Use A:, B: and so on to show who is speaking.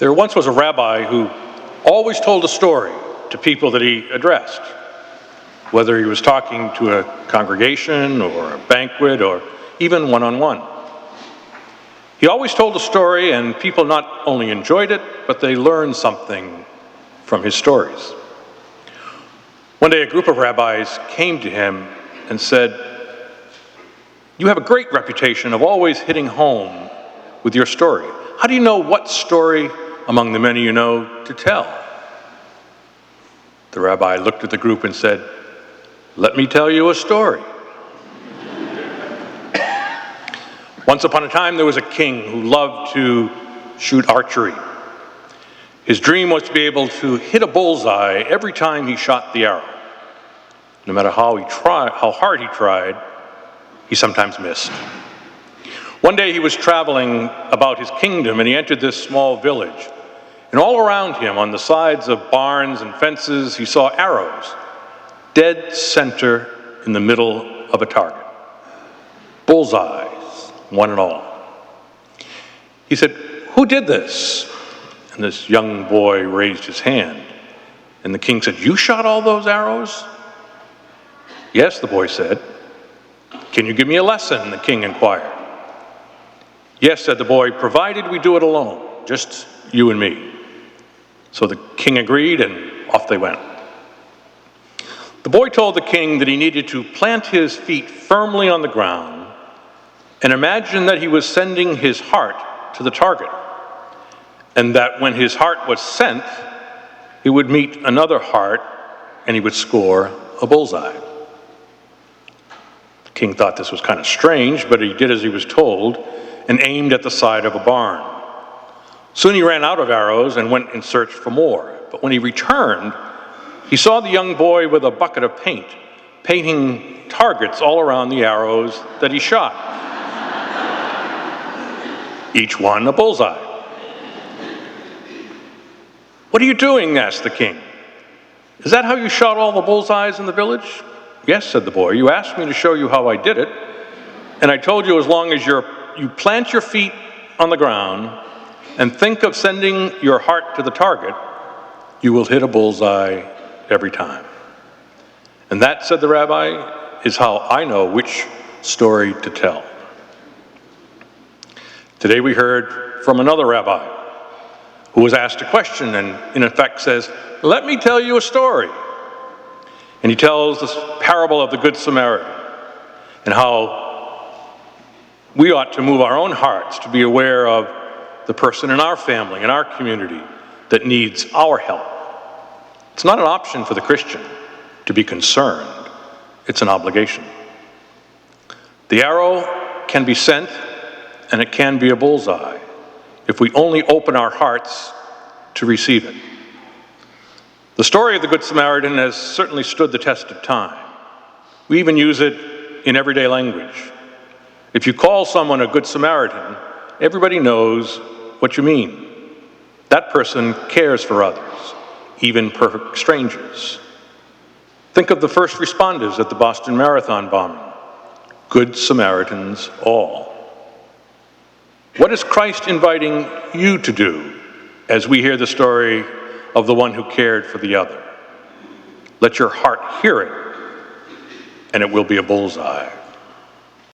A: There once was a rabbi who always told a story to people that he addressed, whether he was talking to a congregation or a banquet or even one-on-one. He always told a story, and people not only enjoyed it, but they learned something from his stories. One day, a group of rabbis came to him and said, "You have a great reputation of always hitting home with your story. How do you know what story among the many you know to tell?" The rabbi looked at the group and said, "Let me tell you a story." Once upon a time, there was a king who loved to shoot archery. His dream was to be able to hit a bullseye every time he shot the arrow. No matter how hard he tried, he sometimes missed. One day he was traveling about his kingdom, and he entered this small village. And all around him, on the sides of barns and fences, he saw arrows, dead center in the middle of a target. Bullseyes, one and all. He said, "Who did this?" And this young boy raised his hand. And the king said, "You shot all those arrows?" "Yes," the boy said. "Can you give me a lesson?" the king inquired. "Yes," said the boy, "provided we do it alone, just you and me." So the king agreed, and off they went. The boy told the king that he needed to plant his feet firmly on the ground and imagine that he was sending his heart to the target, and that when his heart was sent, he would meet another heart and he would score a bullseye. The king thought this was kind of strange, but he did as he was told and aimed at the side of a barn. Soon he ran out of arrows and went in search for more. But when he returned, he saw the young boy with a bucket of paint, painting targets all around the arrows that he shot. Each one a bullseye. "What are you doing?" asked the king. "Is that how you shot all the bullseyes in the village?" "Yes," said the boy. "You asked me to show you how I did it, and I told you as long as you plant your feet on the ground and think of sending your heart to the target, you will hit a bullseye every time." And that, said the rabbi, is how I know which story to tell. Today we heard from another rabbi who was asked a question and in effect says, "Let me tell you a story." And he tells this parable of the Good Samaritan and how we ought to move our own hearts to be aware of the person in our family, in our community, that needs our help. It's not an option for the Christian to be concerned. It's an obligation. The arrow can be sent, and it can be a bullseye if we only open our hearts to receive it. The story of the Good Samaritan has certainly stood the test of time. We even use it in everyday language. If you call someone a Good Samaritan, everybody knows what you mean. That person cares for others, even perfect strangers. Think of the first responders at the Boston Marathon bombing. Good Samaritans all. What is Christ inviting you to do as we hear the story of the one who cared for the other? Let your heart hear it, and it will be a bullseye.